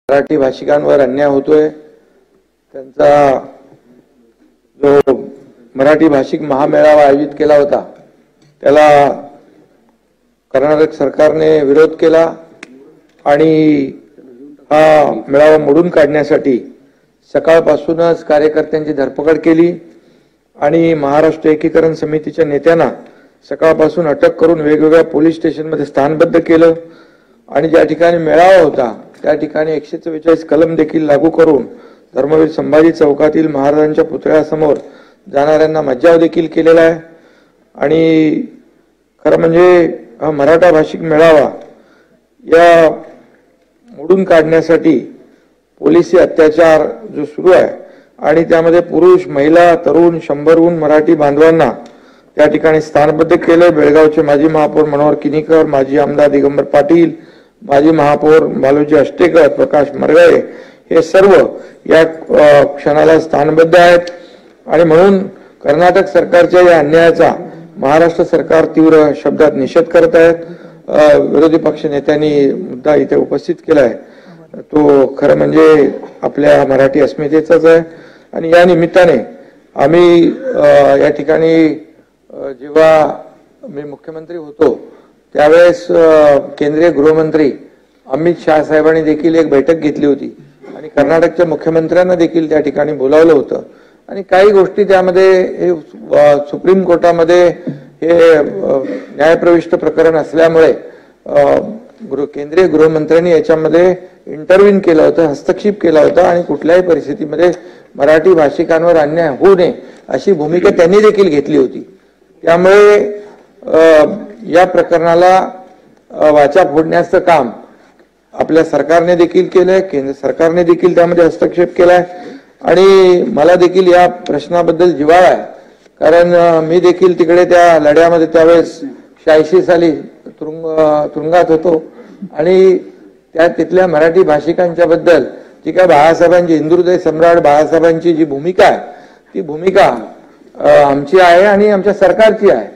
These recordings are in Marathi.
मराठी भाषिकांवर अन्याय होतोय त्यांचा जो मराठी भाषिक महामेळावा आयोजित केला होता त्याला कर्नाटक सरकारने विरोध केला आणि हा मेळावा मोडून काढण्यासाठी सकाळपासूनच कार्यकर्त्यांची धरपकड केली आणि महाराष्ट्र एकीकरण समितीच्या नेत्यांना सकाळपासून अटक करून वेगवेगळ्या पोलीस स्टेशनमध्ये स्थानबद्ध केलं आणि ज्या ठिकाणी मेळावा होता त्या ठिकाणी 144 कलम देखील लागू करून धर्मवीर संभाजी चौकातील महाराजांच्या पुतळ्यासमोर जाणाऱ्यांना मज्जाव देखील केलेला आहे। आणि खरं म्हणजे हा मराठा भाषिक मेळावा या मोडून काढण्यासाठी पोलिसी अत्याचार जो सुरू आहे आणि त्यामध्ये पुरुष महिला तरुण 100हून मराठी बांधवांना त्या ठिकाणी स्थानबद्ध केले। बेळगावचे माजी महापौर मनोहर किनीकर, माजी आमदार दिगंबर पाटील, माजी महापौर बालूजी अष्टेकर, प्रकाश मरगळे हे सर्व या क्षणाला स्थानबद्ध आहेत आणि म्हणून कर्नाटक सरकारच्या या अन्यायाचा महाराष्ट्र सरकार तीव्र शब्दात निषेध करत आहेत। विरोधी पक्ष नेत्यांनी मुद्दा इथे उपस्थित केला आहे तो खरं म्हणजे आपल्या मराठी अस्मितेचाच आहे आणि या निमित्ताने आम्ही या ठिकाणी जेव्हा मी मुख्यमंत्री होतो त्यावेळेस केंद्रीय गृहमंत्री अमित शाह साहेबांनी देखील एक बैठक घेतली होती आणि कर्नाटकच्या मुख्यमंत्र्यांना देखील त्या ठिकाणी बोलावलं होतं आणि काही गोष्टी त्यामध्ये सुप्रीम कोर्टामध्ये हे न्यायप्रविष्ट प्रकरण असल्यामुळे केंद्रीय गृहमंत्र्यांनी याच्यामध्ये इंटरव्हीन केलं होतं, हस्तक्षेप केला होता आणि कुठल्याही परिस्थितीमध्ये मराठी भाषिकांवर अन्याय होऊ नये अशी भूमिका त्यांनी देखील घेतली होती। त्यामुळे या प्रकरणाला वाचा फोडण्याचं काम आपल्या सरकारने देखील केलंय, केंद्र सरकारने देखील त्यामध्ये हस्तक्षेप केलाय आणि मला देखील या प्रश्नाबद्दल जिव्हाळा आहे कारण मी देखील तिकडे त्या लढ्यामध्ये त्यावेळेस 86 साली तुरुंगात होतो आणि त्या तिथल्या मराठी भाषिकांच्या बद्दल जी काय बाळासाहेबांची हिंदुहृदय सम्राट बाळासाहेबांची जी भूमिका आहे ती भूमिका आमची आहे आणि आमच्या सरकारची आहे।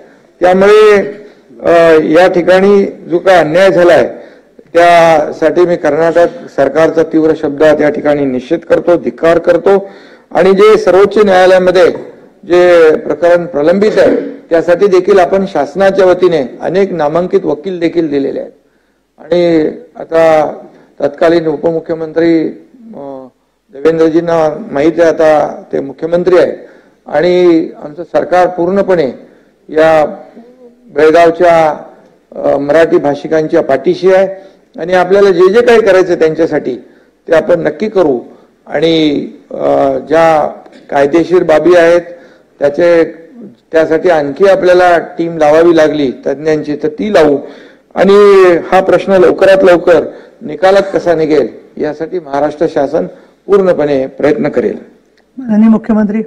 त्यामुळे या ठिकाणी जो काय अन्याय झालाय त्यासाठी मी कर्नाटक सरकारचा तीव्र शब्दात या ठिकाणी निषेध करतो, धिक्कार करतो आणि जे सर्वोच्च न्यायालयामध्ये जे प्रकरण प्रलंबित आहे त्यासाठी देखील आपण शासनाच्या वतीने अनेक नामांकित वकील देखील दिलेले आहेत आणि आता तत्कालीन उपमुख्यमंत्री देवेंद्रजींना माहिती आहे आता ते मुख्यमंत्री आहे आणि आमचं सरकार पूर्णपणे या बेळगावच्या मराठी भाषिकांच्या पाठीशी आहे आणि आपल्याला जे जे काही करायचं त्यांच्यासाठी ते आपण नक्की करू आणि ज्या कायदेशीर बाबी आहेत त्यासाठी आणखी आपल्याला टीम लावावी लागली तज्ञांची तर ती लावू आणि हा प्रश्न लवकरात लवकर निकालात कसा निघेल यासाठी महाराष्ट्र शासन पूर्णपणे प्रयत्न करेल। माननीय मुख्यमंत्री